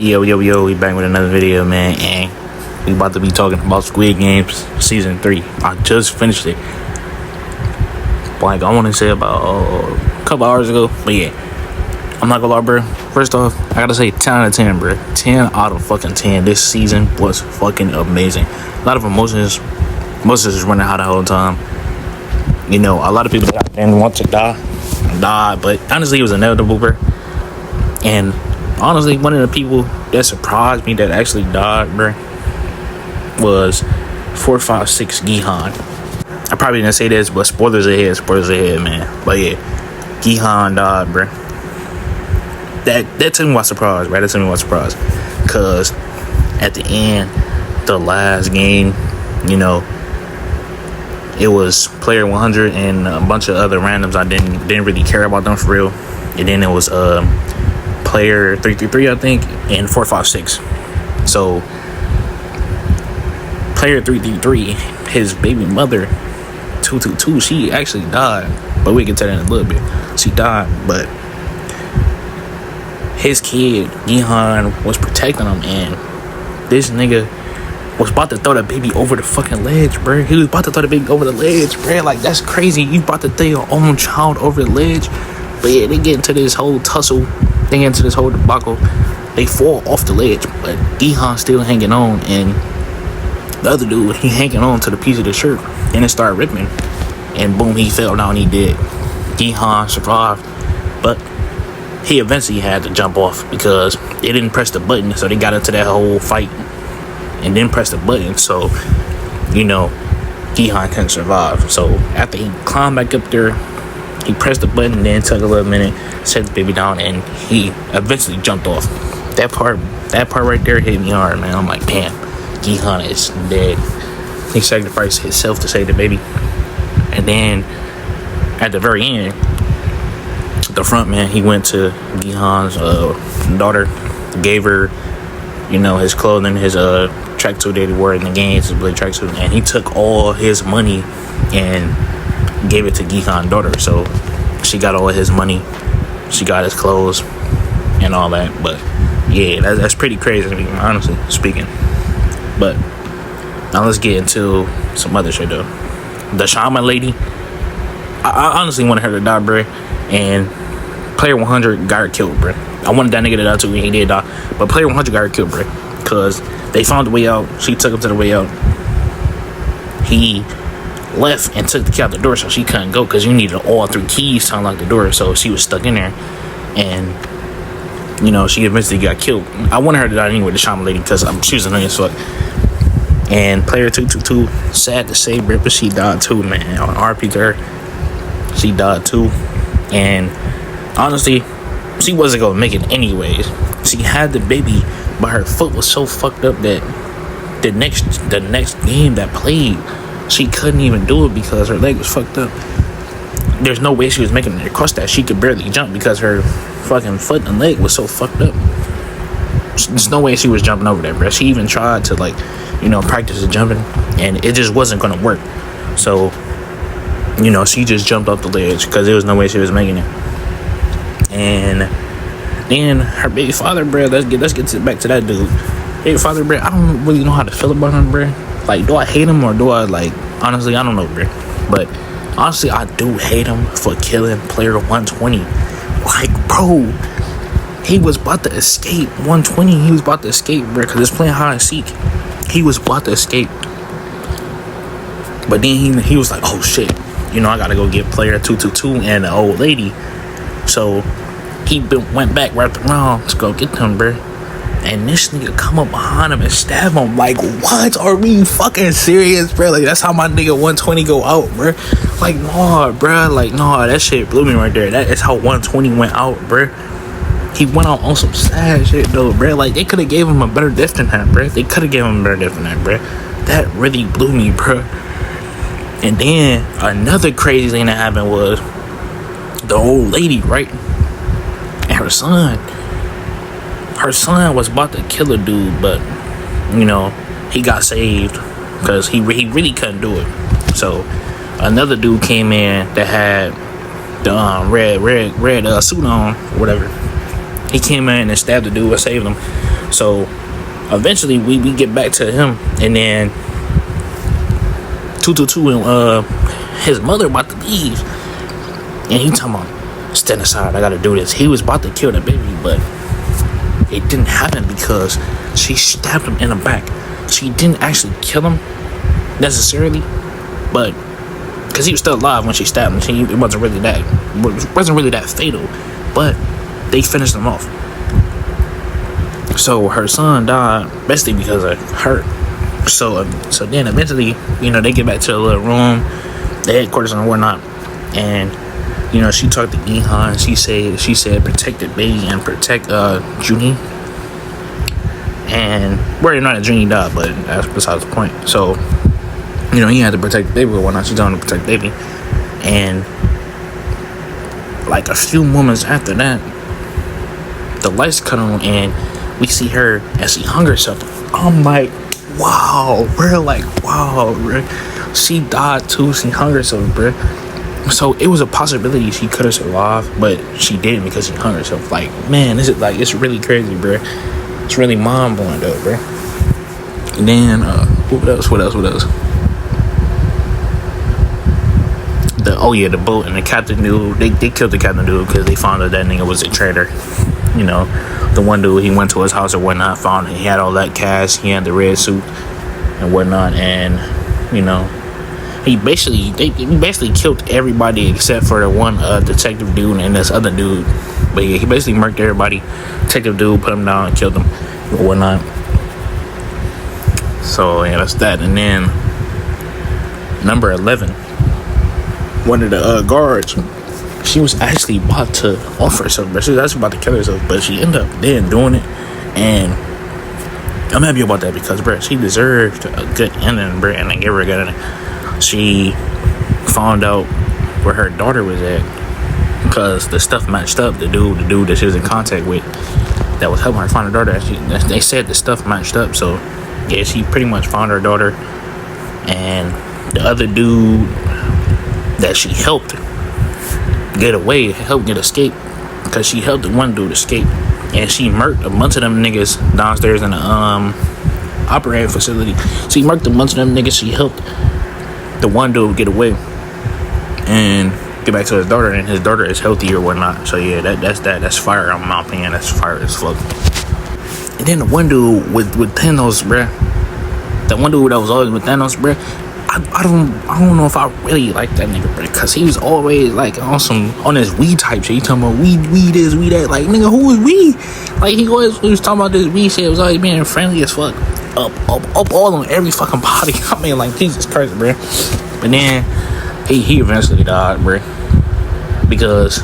Yo, we back with another video, man, and we about to be talking about Squid Games Season 3. I just finished it, like, I want to say about a couple hours ago, but yeah, I'm not gonna lie, bro. First off, I gotta say 10 out of 10, bro. 10 out of fucking 10. This season was fucking amazing. A lot of emotions. Most of us running out the whole time. You know, a lot of people that didn't want to die, but honestly, it was inevitable, bro. And honestly, one of the people that surprised me that actually died, bro, was 456 Gihan. I probably didn't say this, but spoilers ahead, man. But yeah, Gihan died, bro. That took me by surprise, right? That took me by surprise, cause at the end, the last game, you know, it was player 100 and a bunch of other randoms. I didn't really care about them for real. And then it was player 333, I think, and 456. So player 333, his baby mother 222, she actually died, but we can tell that in a little bit. She died, but his kid Gihan was protecting him, and this nigga was about to throw the baby over the fucking ledge, bro. He was about to throw the baby over the ledge, bro. Like, that's crazy. You about to throw your own child over the ledge. But yeah, they get into this whole tussle. They get into this whole debacle. They fall off the ledge, but Gihan's still hanging on, and the other dude, he hanging on to the piece of the shirt, and it started ripping, and boom, he fell down. He did. Gihan survived, but he eventually had to jump off because they didn't press the button, so they got into that whole fight and then press the button, so you know Gihan couldn't survive. So after he climbed back up there, he pressed the button, and then took a little minute, set the baby down, and he eventually jumped off. That part right there hit me hard, man. I'm like, damn, Gihan is dead. He sacrificed himself to save the baby. And then at the very end, the front man, he went to Gihan's daughter, gave her, you know, his clothing, his tracksuit that he wore in the games, his blue tracksuit, and he took all his money and gave it to Gihan's daughter. So she got all his money, she got his clothes and all that. But yeah, that's pretty crazy, honestly speaking. But now let's get into some other shit though. The shaman lady, I honestly wanted her to die, bro, and player 100 got her killed, bro. I wanted that nigga to die too, and he did die, but player 100 got her killed, bro, because they found the way out. She took him to the way out. He left and took the key out the door, so she couldn't go, because you needed all 3 keys to unlock the door. So she was stuck in there, and you know, she eventually got killed. I wanted her to die anyway, the shaman lady, because she was annoying as fuck. And player 222, sad to say, bro, but she died too, man. On RP to her, she died too. And honestly, she wasn't gonna make it anyways. She had the baby, but her foot was so fucked up that the next game that played, she couldn't even do it because her leg was fucked up. There's no way she was making it across that. She could barely jump because her fucking foot and leg was so fucked up. There's no way she was jumping over there, bro. She even tried to, like, you know, practice the jumping, and it just wasn't gonna work. So, you know, she just jumped off the ledge because there was no way she was making it. And then her baby father, bro, let's get back to that dude. Baby father, bro, I don't really know how to feel about him, bro. Like, do I hate him or do I, like, honestly, I don't know, bro. But honestly, I do hate him for killing player 120. Like, bro, he was about to escape 120. He was about to escape, bro, because it's playing hide and seek. He was about to escape, but then he was like, oh shit, you know, I gotta go get player 222 and the old lady. So he went back, wrapped around to go get them, bro. And this nigga come up behind him and stab him. Like, what? Are we fucking serious, bro? Like, that's how my nigga 120 go out, bro. Like, nah, bro. Like, nah, that shit blew me right there. That is how 120 went out, bro. He went out on some sad shit, though, bro. Like, they could have gave him a better death than that, bro. They could have given him a better death than that, bro. That really blew me, bro. And then another crazy thing that happened was the old lady, right? And her son. Her son was about to kill a dude, but, you know, he got saved because he really couldn't do it. So another dude came in that had the red suit on, whatever. He came in and stabbed the dude and saved him. So eventually we get back to him, and then 222 and his mother about to leave, and he talking about, stand aside, I gotta do this. He was about to kill the baby, but it didn't happen because she stabbed him in the back. She didn't actually kill him necessarily, but because he was still alive when she stabbed him, it wasn't really that fatal, but they finished him off. So her son died basically because of her. So then eventually, they get back to the little room, the headquarters and whatnot, and she talked to Gihan. She said protect the baby and protect Junie. And we already know that Junie died, but that's besides the point. So he had to protect the baby or whatnot. She told him to protect the baby, and like a few moments after that, the lights cut on and we see her as she hung herself. I'm like, wow, bro. Like, wow, bro. She died too. She hung herself, bro. So it was a possibility she could have survived, but she didn't because she hung herself. Like, man, it's really crazy, bro. It's really mind blowing though, bro. And then what else? The boat and the captain dude. They killed the captain dude because they found out that nigga was a traitor. The one dude, he went to his house or whatnot, found he had all that cash, he had the red suit and whatnot, and he basically killed everybody except for the one detective dude and this other dude. But yeah, he basically murked everybody. Detective dude put him down and killed him or whatnot. So yeah, that's that. And then number 11, one of the guards, she was actually about to offer herself, but she was actually about to kill herself, but she ended up then doing it. And I'm happy about that because, bro, she deserved a good ending, bro, and I gave her a good ending. She found out where her daughter was at because the stuff matched up. The dude that she was in contact with that was helping her find her daughter, they said the stuff matched up. So yeah, she pretty much found her daughter. And the other dude that she helped escape, because she helped the one dude escape, and she murked a bunch of them niggas downstairs in the operating facility. She murked a bunch of them niggas. She helped the one dude get away and get back to his daughter, and his daughter is healthy or whatnot. So yeah, that's fire. In my opinion, that's fire as fuck. And then the one dude with Thanos, bruh. That one dude that was always with Thanos, bruh. I don't know if I really like that nigga, bruh, because he was always like on his weed type shit. He talking about weed this, weed that. Like, nigga, who is we? Like, he was talking about this weed shit. It was always being friendly as fuck. Up all on every fucking body. I mean, like, Jesus Christ, bruh. But then he eventually died, bruh, because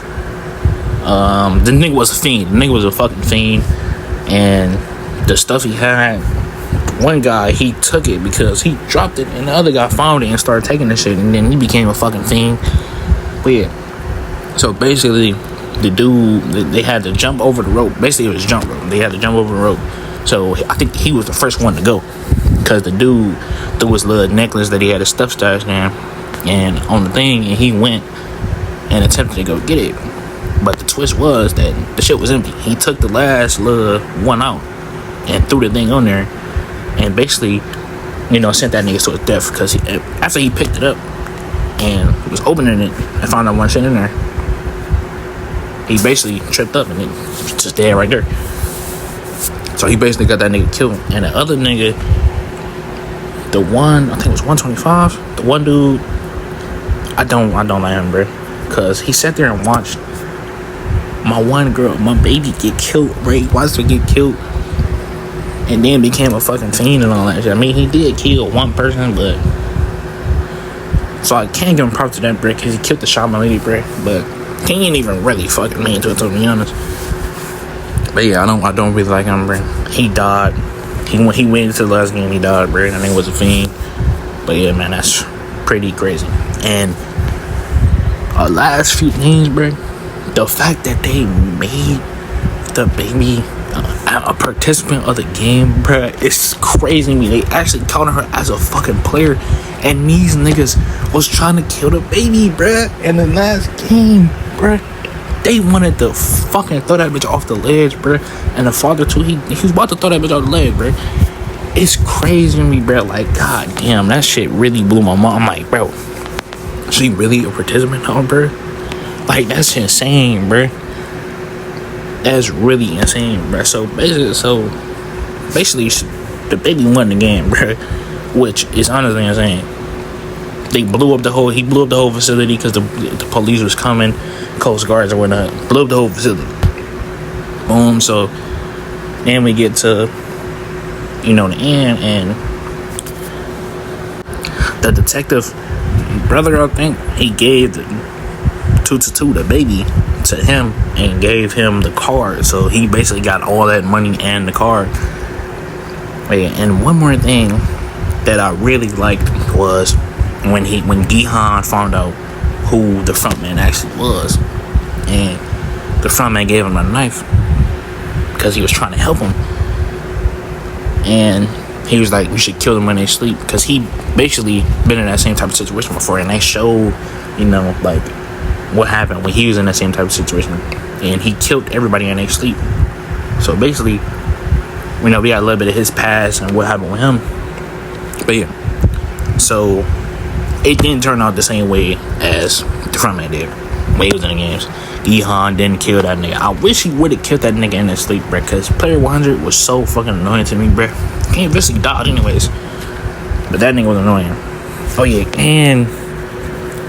the nigga was a fiend. The nigga was a fucking fiend, and the stuff he had, one guy, he took it because he dropped it, and the other guy found it and started taking the shit, and then he became a fucking fiend. But yeah, so basically the dude, they had to jump over the rope. Basically it was jump rope. They had to jump over the rope. So I think he was the first one to go, because the dude threw his little necklace that he had his stuff stashed in and on the thing, and he went and attempted to go get it. But the twist was that the shit was empty. He took the last little one out and threw the thing on there, and basically, sent that nigga to his death, because after he picked it up and was opening it and found out one shit in there, he basically tripped up and it was just dead right there. So he basically got that nigga killed. And the other nigga, the one, I think it was 125, the one dude, I don't like him, bro, because he sat there and watched my one girl, my baby, get killed, bro. He watched her get killed and then became a fucking fiend and all that shit. I mean, he did kill one person, but so I can't give him props to that, bro, because he killed the shaman lady, bro. But he ain't even really fucking mean to it, to be honest. But yeah, I don't really like him, bro. He died. He went into the last game, he died, bro. I think it was a fiend. But yeah, man, that's pretty crazy. And last few things, bro, the fact that they made the baby a participant of the game, bruh, it's crazy to me. They actually counted her as a fucking player, and these niggas was trying to kill the baby, bruh, in the last game, bruh. They wanted to fucking throw that bitch off the ledge, bro. And the father too, he was about to throw that bitch off the ledge, bro. It's crazy to me, bro. Like, god damn, that shit really blew my mind. I'm like, bro, she really a participant now, bro? Like, that's insane, bro. That's really insane, bro. So basically, the baby won the game, bro, which is honestly insane. He blew up the whole facility because the police was coming, Coast Guards or whatnot. Blew up the whole facility. Boom. So then we get to, the end, and the detective brother, I think, he gave the the baby to him and gave him the card. So he basically got all that money and the card. And one more thing that I really liked was when Gihan found out who the frontman actually was, and the frontman gave him a knife because he was trying to help him, and he was like, "We should kill them when they sleep," because he basically been in that same type of situation before, and they showed, like what happened when he was in that same type of situation, and he killed everybody in their sleep. So basically, we got a little bit of his past and what happened with him. But yeah, so it didn't turn out the same way as the frontman did when he was in the games. Gihan didn't kill that nigga. I wish he would have killed that nigga in his sleep, bro, because player 100 was so fucking annoying to me, bro. He eventually died anyways, but that nigga was annoying. Oh yeah, and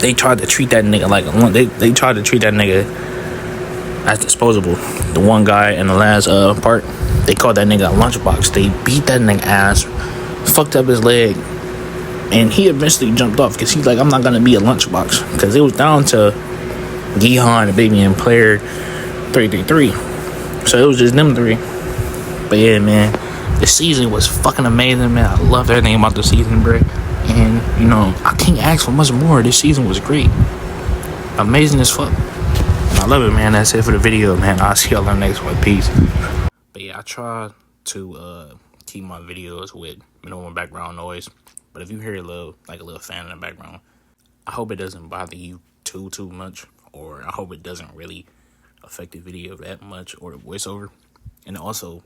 they tried to treat that nigga like they tried to treat that nigga as disposable. The one guy in the last part, they called that nigga a lunchbox. They beat that nigga ass, fucked up his leg, and he eventually jumped off because he's like, I'm not gonna be a lunchbox, because it was down to Gihan, the baby, and player 333. So it was just them three. But yeah, man, the season was fucking amazing, man. I loved everything about the season, bro. And I can't ask for much more. This season was great, amazing as fuck. And I love it, man. That's it for the video, man. I'll see y'all on the next one. Peace. But yeah, I try to keep my videos with minimal background noise. But if you hear a little fan in the background, I hope it doesn't bother you too much, or I hope it doesn't really affect the video that much, or the voiceover. And also,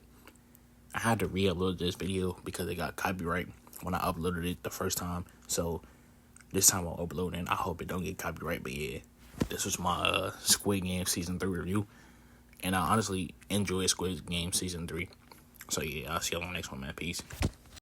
I had to re-upload this video because it got copyright when I uploaded it the first time. So this time I'll upload it. I hope it don't get copyright. But yeah, this was my Squid Game Season 3 review. And I honestly enjoyed Squid Game Season 3. So yeah, I'll see y'all on the next one, man. Peace.